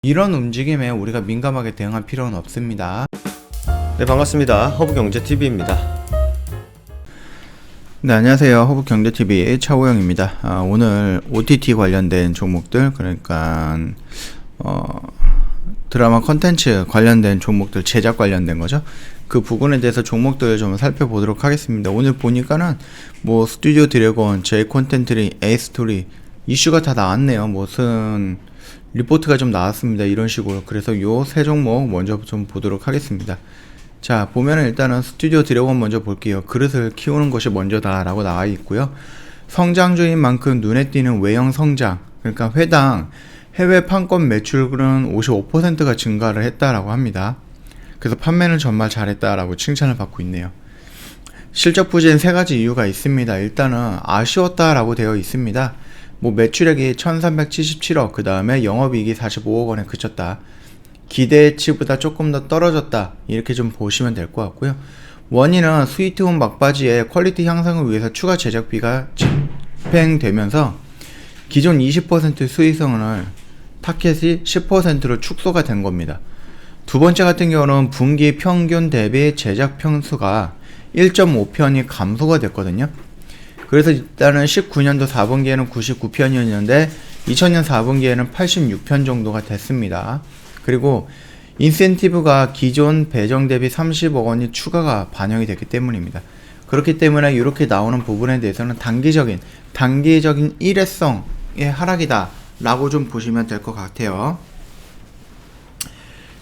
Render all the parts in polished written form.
이런 움직임에 우리가 민감하게 대응할 필요는 없습니다. 네, 반갑습니다. 허브경제TV입니다. 네, 안녕하세요. 허브경제TV의 차호영입니다. 오늘 OTT 관련된 종목들, 그러니까 드라마 컨텐츠 관련된 종목들, 제작 관련된 거죠. 그 부분에 대해서 종목들을 좀 살펴보도록 하겠습니다. 오늘 보니까는 뭐 스튜디오 드래곤, J 콘텐츠리, A 스토리 이슈가 다 나왔네요. 무슨 리포트가 좀 나왔습니다. 이런 식으로. 그래서 요 세 종목 먼저 좀 보도록 하겠습니다. 자, 보면은 일단은 스튜디오 드래곤 먼저 볼게요. 그릇을 키우는 것이 먼저다 라고 나와 있고요. 성장주인 만큼 눈에 띄는 외형 성장, 그러니까 회당 해외 판권 매출은 55%가 증가를 했다라고 합니다. 그래서 판매는 정말 잘했다라고 칭찬을 받고 있네요. 실적 부진 세 가지 이유가 있습니다. 일단은 아쉬웠다라고 되어 있습니다. 뭐 매출액이 1377억, 그 다음에 영업이익이 45억 원에 그쳤다. 기대치보다 조금 더 떨어졌다. 이렇게 좀 보시면 될 것 같고요. 원인은 스위트홈 막바지에 퀄리티 향상을 위해서 추가 제작비가 집행되면서 기존 20% 수익성을 타켓이 10%로 축소가 된 겁니다. 두 번째 같은 경우는 분기 평균 대비 제작 편수가 1.5편이 감소가 됐거든요. 그래서 일단은 19년도 4분기에는 99편이었는데 2000년 4분기에는 86편 정도가 됐습니다. 그리고 인센티브가 기존 배정 대비 30억 원이 추가가 반영이 됐기 때문입니다. 그렇기 때문에 이렇게 나오는 부분에 대해서는 단기적인 일회성의 하락이다 라고 좀 보시면 될 것 같아요.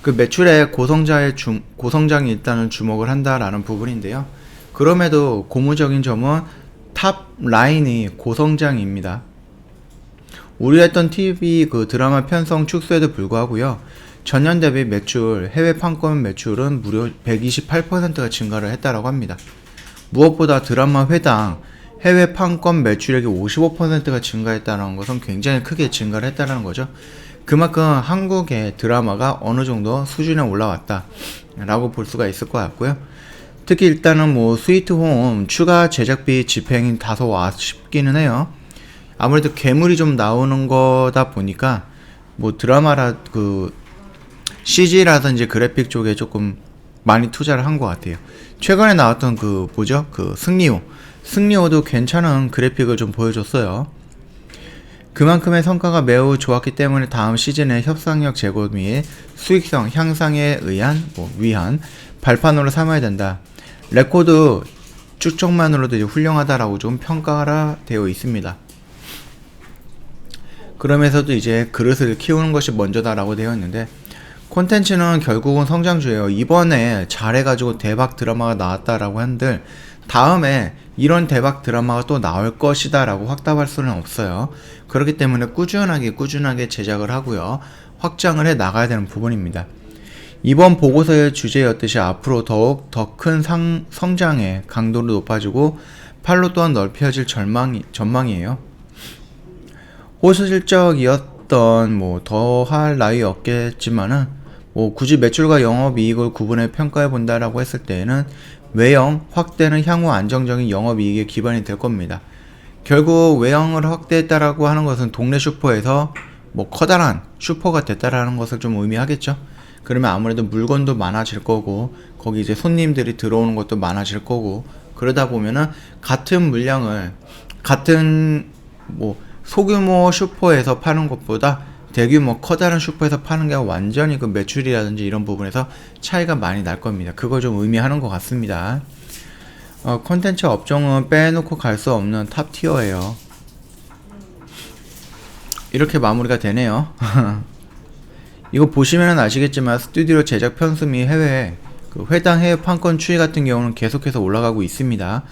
그 매출의 고성장이 일단은 주목을 한다라는 부분인데요. 그럼에도 고무적인 점은 탑 라인이 고성장입니다. 우려했던 TV 그 드라마 편성 축소에도 불구하고요. 전년 대비 매출, 해외 판권 매출은 무려 128%가 증가를 했다라고 합니다. 무엇보다 드라마 회당 해외 판권 매출액이 55%가 증가했다는 것은 굉장히 크게 증가를 했다는 거죠. 그만큼 한국의 드라마가 어느 정도 수준에 올라왔다 라고 볼 수가 있을 것 같고요. 특히 일단은 뭐 스위트홈 추가 제작비 집행이 다소 아쉽기는 해요. 아무래도 괴물이 좀 나오는 거다 보니까 뭐 드라마라 그 CG라든지 그래픽 쪽에 조금 많이 투자를 한 것 같아요. 최근에 나왔던 그 뭐죠? 그 승리호도 괜찮은 그래픽을 좀 보여줬어요. 그만큼의 성과가 매우 좋았기 때문에 다음 시즌에 협상력 제고 및 수익성 향상에 위한 발판으로 삼아야 된다. 레코드 축적만으로도 이제 훌륭하다라고 좀 평가가 되어 있습니다. 그러면서도 이제 그릇을 키우는 것이 먼저다라고 되어 있는데, 콘텐츠는 결국은 성장주예요. 이번에 잘해가지고 대박 드라마가 나왔다라고 한들 다음에 이런 대박 드라마가 또 나올 것이다 라고 확답할 수는 없어요. 그렇기 때문에 꾸준하게 제작을 하고요, 확장을 해 나가야 되는 부분입니다. 이번 보고서의 주제였듯이 앞으로 더욱 더 큰 성장의 강도를 높아지고 팔로 또한 넓혀질 전망이에요. 호실적이었던 뭐 더 할 나위 없겠지만은 뭐 굳이 매출과 영업이익을 구분해 평가해 본다라고 했을 때에는 외형 확대는 향후 안정적인 영업이익의 기반이 될 겁니다. 결국 외형을 확대했다라고 하는 것은 동네 슈퍼에서 뭐 커다란 슈퍼가 됐다라는 것을 좀 의미하겠죠. 그러면 아무래도 물건도 많아질 거고 거기 이제 손님들이 들어오는 것도 많아질 거고, 그러다 보면은 같은 물량을 같은 뭐 소규모 슈퍼에서 파는 것보다 대규모 커다란 슈퍼에서 파는 게 완전히 그 매출이라든지 이런 부분에서 차이가 많이 날 겁니다. 그걸 좀 의미하는 것 같습니다. 콘텐츠 업종은 빼놓고 갈 수 없는 탑 티어예요. 이렇게 마무리가 되네요. 이거 보시면 아시겠지만 스튜디오 제작 편수 및 회당 해외 판권 추이 같은 경우는 계속해서 올라가고 있습니다.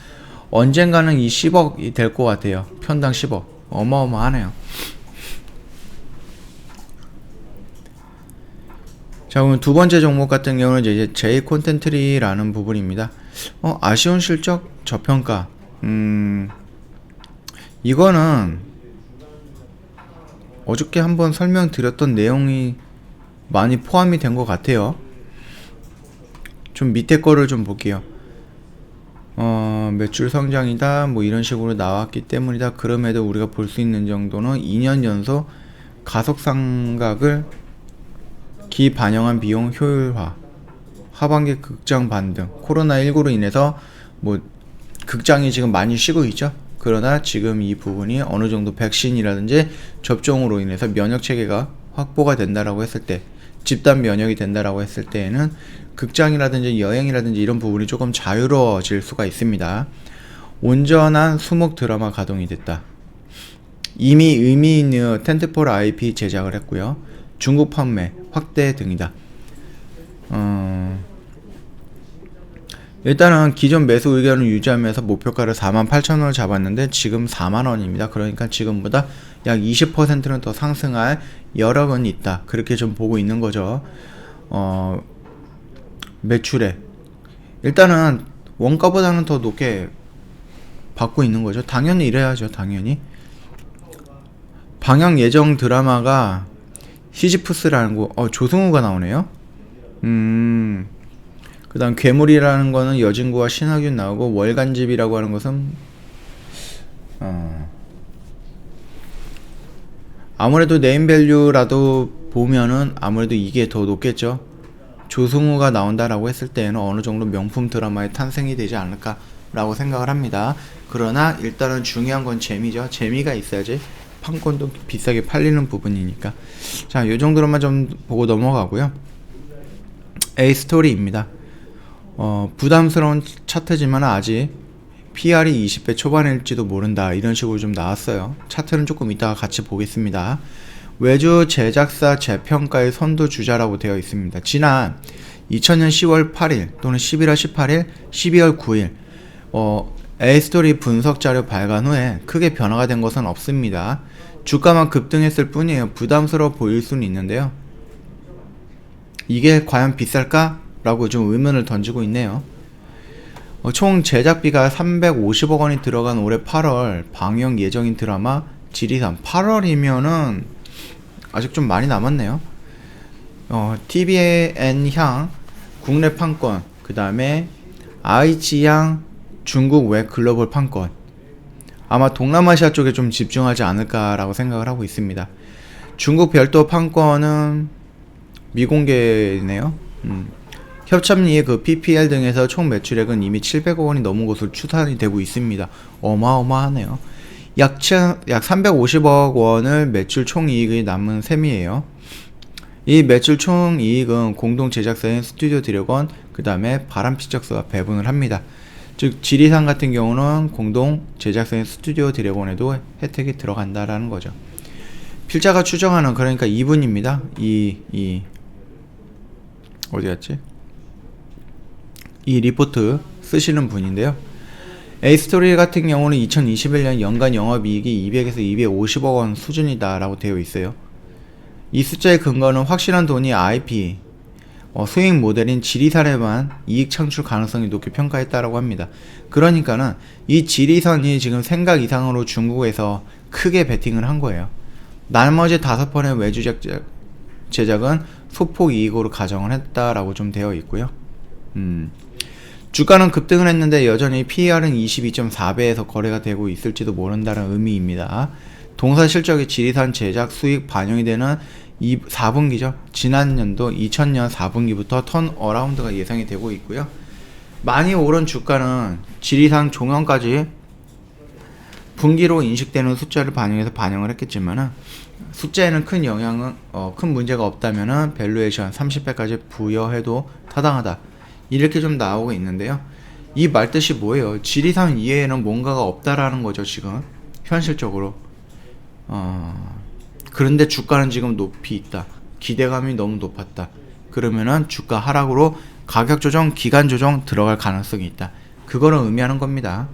언젠가는 이 10억이 될 것 같아요. 편당 10억. 어마어마하네요. 자, 그럼 두 번째 종목 같은 경우는 이제 J 콘텐츠리라는 부분입니다. 아쉬운 실적 저평가. 이거는 어저께 한번 설명드렸던 내용이 많이 포함이 된 것 같아요. 좀 밑에 거를 좀 볼게요. 매출 성장이다 뭐 이런 식으로 나왔기 때문이다. 그럼에도 우리가 볼 수 있는 정도는 2년 연속 가속 상각을 기반영한 비용 효율화, 하반기 극장 반등, 코로나19로 인해서 뭐 극장이 지금 많이 쉬고 있죠. 그러나 지금 이 부분이 어느 정도 백신이라든지 접종으로 인해서 면역 체계가 확보가 된다라고 했을 때, 집단 면역이 된다라고 했을 때에는 극장이라든지 여행이라든지 이런 부분이 조금 자유로워질 수가 있습니다. 온전한 수목 드라마 가동이 됐다. 이미 의미 있는 텐트폴 IP 제작을 했고요. 중국 판매 확대 등이다. 일단은 기존 매수 의견을 유지하면서 목표가를 48,000원을 잡았는데 지금 4만원입니다. 그러니까 지금보다 약 20%는 더 상승할 여력은 있다. 그렇게 좀 보고 있는 거죠. 매출에 일단은 원가보다는 더 높게 받고 있는 거죠. 당연히 이래야죠. 당연히. 방영 예정 드라마가 시지프스라는 거, 조승우가 나오네요. 그 다음 괴물이라는 거는 여진구와 신하균 나오고, 월간집이라고 하는 것은 아무래도 네임밸류라도 보면은 아무래도 이게 더 높겠죠. 조승우가 나온다라고 했을 때에는 어느 정도 명품 드라마의 탄생이 되지 않을까 라고 생각을 합니다. 그러나 일단은 중요한 건 재미죠. 재미가 있어야지 판권도 비싸게 팔리는 부분이니까. 자, 요 정도로만 좀 보고 넘어가고요. A스토리입니다. 부담스러운 차트지만 아직 PR이 20배 초반일지도 모른다, 이런 식으로 좀 나왔어요. 차트는 조금 이따가 같이 보겠습니다. 외주 제작사 재평가의 선두주자라고 되어 있습니다. 지난 2000년 10월 8일 또는 11월 18일, 12월 9일 A스토리 분석 자료 발간 후에 크게 변화가 된 것은 없습니다. 주가만 급등했을 뿐이에요. 부담스러워 보일 수는 있는데요. 이게 과연 비쌀까? 라고 좀 의문을 던지고 있네요. 총 제작비가 350억 원이 들어간 올해 8월 방영 예정인 드라마 지리산. 8월이면은 아직 좀 많이 남았네요. TVN 향 국내 판권, 그 다음에 아이치향 중국 외 글로벌 판권, 아마 동남아시아 쪽에 좀 집중하지 않을까라고 생각을 하고 있습니다. 중국 별도 판권은 미공개네요. 협찬리의 그 PPL 등에서 총 매출액은 이미 700억 원이 넘은 것으로 추산이 되고 있습니다. 어마어마하네요. 약 350억 원을 매출 총이익이 남은 셈이에요. 이 매출 총이익은 공동 제작사인 스튜디오 드래곤, 그 다음에 바람픽처스가 배분을 합니다. 즉 지리산 같은 경우는 공동 제작사인 스튜디오 드래곤에도 혜택이 들어간다라는 거죠. 필자가 추정하는, 그러니까 이분입니다. 어디 갔지? 이 리포트 쓰시는 분인데요. A스토리 같은 경우는 2021년 연간 영업이익이 200에서 250억 원 수준이다 라고 되어 있어요. 이 숫자의 근거는 확실한 돈이 IP 수익 모델인 지리산에만 이익 창출 가능성이 높게 평가했다라고 합니다. 그러니까는 이 지리산이 지금 생각 이상으로 중국에서 크게 베팅을 한 거예요. 나머지 5번의 외주 제작은 소폭 이익으로 가정을 했다라고 좀 되어 있고요. 주가는 급등을 했는데 여전히 PER은 22.4배에서 거래가 되고 있을지도 모른다는 의미입니다. 동사 실적의 지리산 제작 수익 반영이 되는 4분기죠. 지난 연도 2000년 4분기부터 턴 어라운드가 예상이 되고 있고요. 많이 오른 주가는 지리산 종영까지 분기로 인식되는 숫자를 반영해서 반영을 했겠지만은, 숫자에는 큰 문제가 없다면은 밸류에이션 30배까지 부여해도 타당하다, 이렇게 좀 나오고 있는데요. 이 말뜻이 뭐예요? 지리산 이외에는 뭔가가 없다라는 거죠, 지금 현실적으로. 그런데 주가는 지금 높이 있다, 기대감이 너무 높았다, 그러면은 주가 하락으로 가격 조정, 기간 조정 들어갈 가능성이 있다, 그거를 의미하는 겁니다.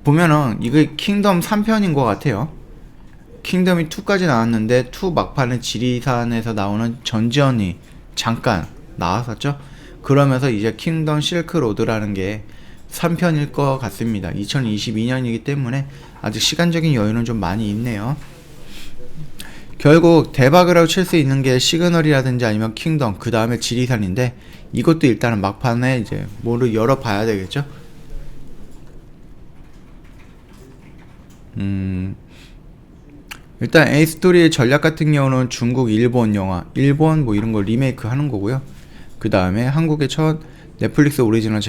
보면은 이게 킹덤 3편인 것 같아요. 킹덤이 2까지 나왔는데 2 막판에 지리산에서 나오는 전지현이 잠깐 나왔었죠. 그러면서 이제 킹덤 실크로드라는 게 3편일 것 같습니다. 2022년이기 때문에 아직 시간적인 여유는 좀 많이 있네요. 결국 대박이라고 칠 수 있는 게 시그널이라든지 아니면 킹덤, 그 다음에 지리산인데, 이것도 일단은 막판에 이제 뭐를 열어봐야 되겠죠. 일단 에이스토리의 전략 같은 경우는 중국, 일본 영화, 일본 뭐 이런 거 리메이크 하는 거고요. 그 다음에 한국의 첫 넷플릭스 오리지널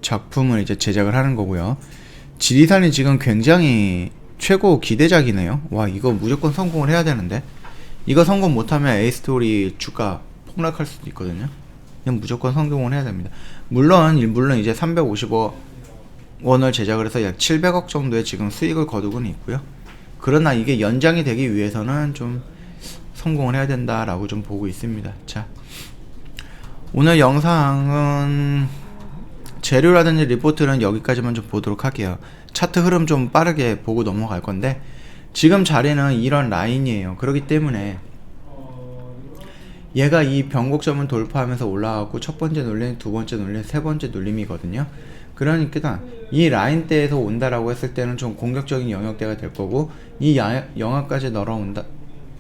작품을 이제 제작을 하는 거고요. 지리산이 지금 굉장히 최고 기대작이네요. 와, 이거 무조건 성공을 해야 되는데, 이거 성공 못하면 에이스토리 주가 폭락할 수도 있거든요. 이건 무조건 성공을 해야 됩니다. 물론 이제 350억 원을 제작을 해서 약 700억 정도의 지금 수익을 거두고는 있고요. 그러나 이게 연장이 되기 위해서는 좀 성공을 해야 된다라고 좀 보고 있습니다. 자, 오늘 영상은 재료라든지 리포트는 여기까지만 좀 보도록 할게요. 차트 흐름 좀 빠르게 보고 넘어갈 건데, 지금 자리는 이런 라인이에요. 그렇기 때문에 얘가 이 변곡점을 돌파하면서 올라가고 첫 번째 눌림, 두 번째 눌림, 세 번째 눌림이거든요. 그러니까 이 라인대에서 온다라고 했을 때는 좀 공격적인 영역대가 될 거고, 이 영역까지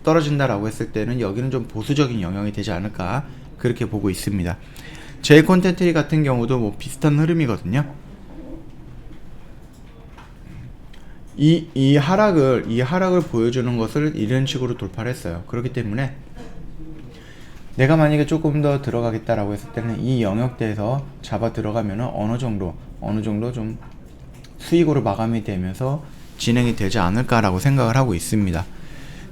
떨어진다라고 했을 때는 여기는 좀 보수적인 영역이 되지 않을까, 그렇게 보고 있습니다. 제 콘텐츠 같은 경우도 뭐 비슷한 흐름이거든요. 이 하락을 보여주는 것을 이런 식으로 돌파를 했어요. 그렇기 때문에 내가 만약에 조금 더 들어가겠다라고 했을 때는 이 영역대에서 잡아 들어가면은 어느 정도 좀 수익으로 마감이 되면서 진행이 되지 않을까라고 생각을 하고 있습니다.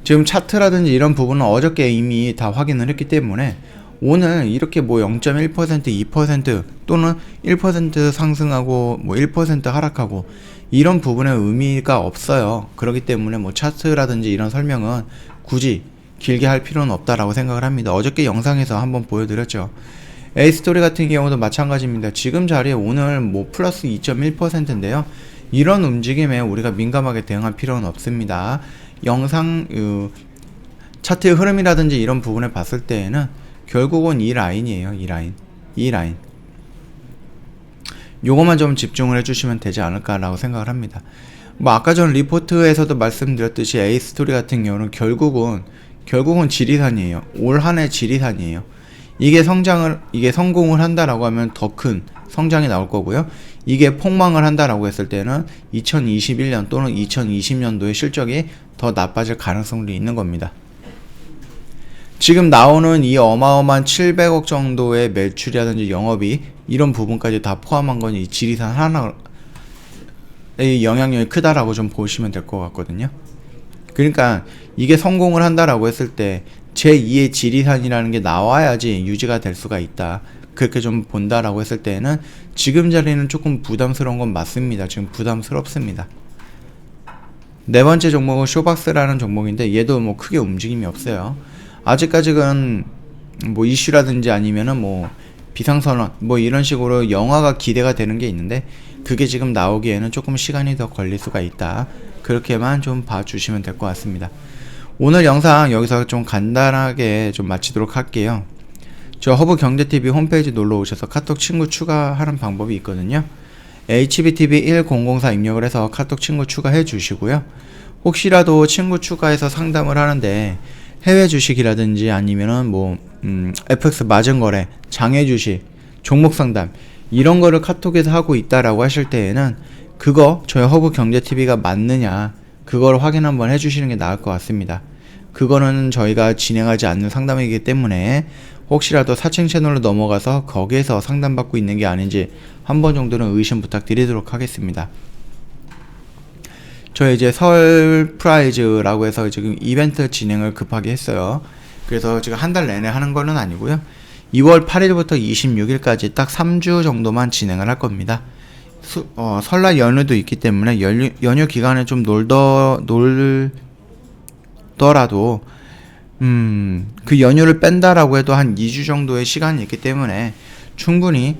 지금 차트라든지 이런 부분은 어저께 이미 다 확인을 했기 때문에 오늘 이렇게 뭐 0.1%, 2% 또는 1% 상승하고 뭐 1% 하락하고 이런 부분에 의미가 없어요. 그렇기 때문에 뭐 차트라든지 이런 설명은 굳이 길게 할 필요는 없다라고 생각을 합니다. 어저께 영상에서 한번 보여드렸죠. 에이스토리 같은 경우도 마찬가지입니다. 지금 자리에 오늘 뭐 플러스 2.1%인데요. 이런 움직임에 우리가 민감하게 대응할 필요는 없습니다. 차트의 흐름이라든지 이런 부분을 봤을 때에는 결국은 이 라인이에요. 이 라인. 요거만 좀 집중을 해주시면 되지 않을까라고 생각을 합니다. 뭐 아까 전 리포트에서도 말씀드렸듯이 에이스토리 같은 경우는 결국은 지리산이에요. 올 한해 지리산이에요. 이게 성공을 한다라고 하면 더 큰 성장이 나올 거고요. 이게 폭망을 한다라고 했을 때는 2021년 또는 2020년도의 실적이 더 나빠질 가능성이 있는 겁니다. 지금 나오는 이 어마어마한 700억 정도의 매출이라든지 영업이 이런 부분까지 다 포함한 건 이 지리산 하나의 영향력이 크다라고 좀 보시면 될 것 같거든요. 그러니까 이게 성공을 한다라고 했을 때 제2의 지리산이라는 게 나와야지 유지가 될 수가 있다. 그렇게 좀 본다라고 했을 때는 지금 자리는 조금 부담스러운 건 맞습니다. 지금 부담스럽습니다. 네 번째 종목은 쇼박스라는 종목인데 얘도 뭐 크게 움직임이 없어요. 아직까지는 뭐 이슈라든지 아니면은 뭐 비상선언 뭐 이런 식으로 영화가 기대가 되는 게 있는데 그게 지금 나오기에는 조금 시간이 더 걸릴 수가 있다. 그렇게만 좀 봐주시면 될 것 같습니다. 오늘 영상 여기서 좀 간단하게 좀 마치도록 할게요. 저 허브경제TV 홈페이지 놀러 오셔서 카톡 친구 추가하는 방법이 있거든요. HBTV1004 입력을 해서 카톡 친구 추가해 주시고요. 혹시라도 친구 추가해서 상담을 하는데 해외 주식이라든지 아니면은 뭐 FX 맞은 거래, 장외 주식, 종목 상담 이런 거를 카톡에서 하고 있다라고 하실 때에는 그거 저희 허브경제TV가 맞느냐 그걸 확인 한번 해주시는 게 나을 것 같습니다. 그거는 저희가 진행하지 않는 상담이기 때문에 혹시라도 사칭 채널로 넘어가서 거기에서 상담받고 있는 게 아닌지 한 번 정도는 의심 부탁드리도록 하겠습니다. 저희 이제 설 프라이즈라고 해서 지금 이벤트 진행을 급하게 했어요. 그래서 지금 한 달 내내 하는 거는 아니고요. 2월 8일부터 26일까지 딱 3주 정도만 진행을 할 겁니다. 설날 연휴도 있기 때문에 연휴 기간에 좀 놀더라도 그 연휴를 뺀다라고 해도 한 2주 정도의 시간이 있기 때문에 충분히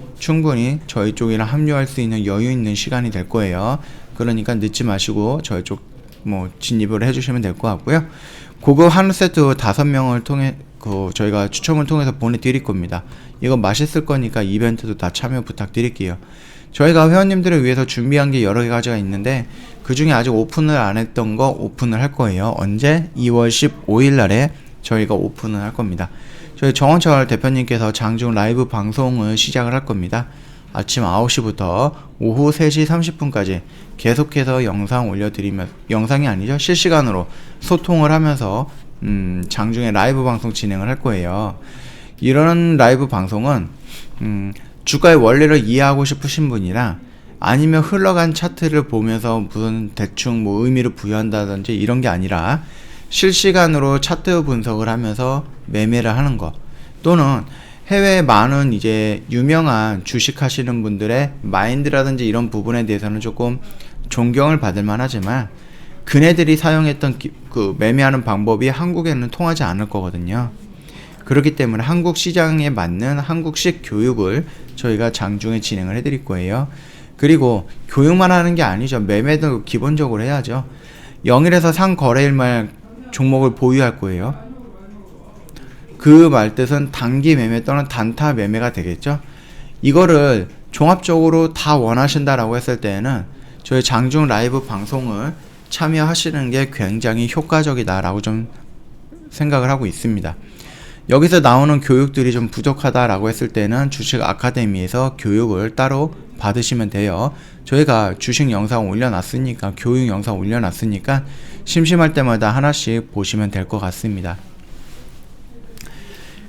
저희 쪽이랑 합류할 수 있는 여유 있는 시간이 될 거예요. 그러니까 늦지 마시고 저희 쪽 뭐 진입을 해주시면 될 것 같고요. 고급 한우 세트 5명을 통해 저희가 추첨을 통해서 보내드릴 겁니다. 이거 맛있을 거니까 이벤트도 다 참여 부탁드릴게요. 저희가 회원님들을 위해서 준비한 게 여러 가지가 있는데 그 중에 아직 오픈을 안 했던 거 오픈을 할 거예요. 언제? 2월 15일 날에 저희가 오픈을 할 겁니다. 저희 정원철 대표님께서 장중 라이브 방송을 시작을 할 겁니다. 아침 9시부터 오후 3시 30분까지 계속해서 영상 올려드리면, 영상이 아니죠, 실시간으로 소통을 하면서 장중에 라이브 방송 진행을 할 거예요. 이런 라이브 방송은 주가의 원리를 이해하고 싶으신 분이나 아니면 흘러간 차트를 보면서 무슨 대충 뭐 의미를 부여한다든지 이런 게 아니라 실시간으로 차트 분석을 하면서 매매를 하는 거, 또는 해외에 많은 이제 유명한 주식 하시는 분들의 마인드라든지 이런 부분에 대해서는 조금 존경을 받을 만하지만 그네들이 사용했던 그 매매하는 방법이 한국에는 통하지 않을 거거든요. 그렇기 때문에 한국 시장에 맞는 한국식 교육을 저희가 장중에 진행을 해드릴 거예요. 그리고 교육만 하는 게 아니죠. 매매도 기본적으로 해야죠. 0일에서 상거래일만 종목을 보유할 거예요. 그 말뜻은 단기 매매 또는 단타 매매가 되겠죠. 이거를 종합적으로 다 원하신다라고 했을 때에는 저희 장중 라이브 방송을 참여하시는 게 굉장히 효과적이다라고 좀 생각을 하고 있습니다. 여기서 나오는 교육들이 좀 부족하다라고 했을 때는 주식 아카데미에서 교육을 따로 받으시면 돼요. 저희가 주식 영상 올려놨으니까, 교육 영상 올려놨으니까 심심할 때마다 하나씩 보시면 될 것 같습니다.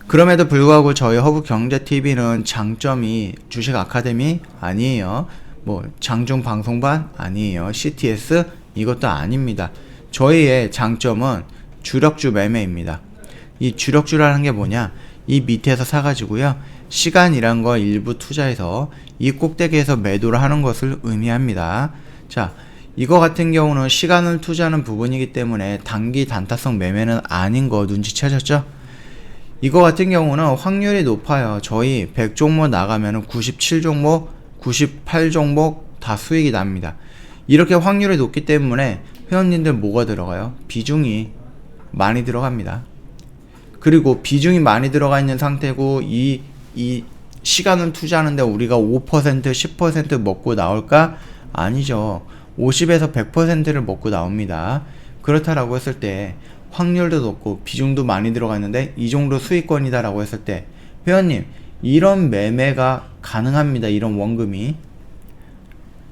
그럼에도 불구하고 저희 허브경제TV는 장점이 주식 아카데미 아니에요. 뭐 장중 방송반 아니에요. CTS 이것도 아닙니다. 저희의 장점은 주력주 매매입니다. 이 주력주라는 게 뭐냐, 이 밑에서 사가지고요, 시간이란 거 일부 투자해서 이 꼭대기에서 매도를 하는 것을 의미합니다. 자, 이거 같은 경우는 시간을 투자하는 부분이기 때문에 단기 단타성 매매는 아닌 거 눈치채셨죠? 이거 같은 경우는 확률이 높아요. 저희 100종목 나가면 97종목, 98종목 다 수익이 납니다. 이렇게 확률이 높기 때문에 회원님들 뭐가 들어가요? 비중이 많이 들어갑니다. 그리고 비중이 많이 들어가 있는 상태고 이 시간을 투자하는데 우리가 5%, 10% 먹고 나올까? 아니죠. 50에서 100%를 먹고 나옵니다. 그렇다라고 했을 때 확률도 높고 비중도 많이 들어가 있는데 이 정도 수익권이다 라고 했을 때 회원님, 이런 매매가 가능합니다. 이런 원금이.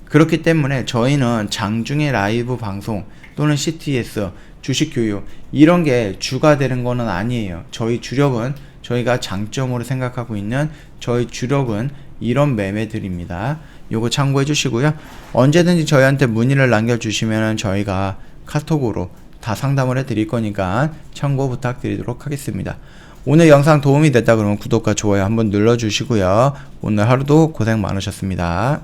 그렇기 때문에 저희는 장중에 라이브 방송 또는 CTS, 주식 교육 이런 게 주가 되는 거는 아니에요. 저희 주력은, 저희가 장점으로 생각하고 있는 저희 주력은 이런 매매들입니다. 요거 참고해 주시고요. 언제든지 저희한테 문의를 남겨주시면 저희가 카톡으로 다 상담을 해 드릴 거니까 참고 부탁드리도록 하겠습니다. 오늘 영상 도움이 됐다 그러면 구독과 좋아요 한번 눌러 주시고요. 오늘 하루도 고생 많으셨습니다.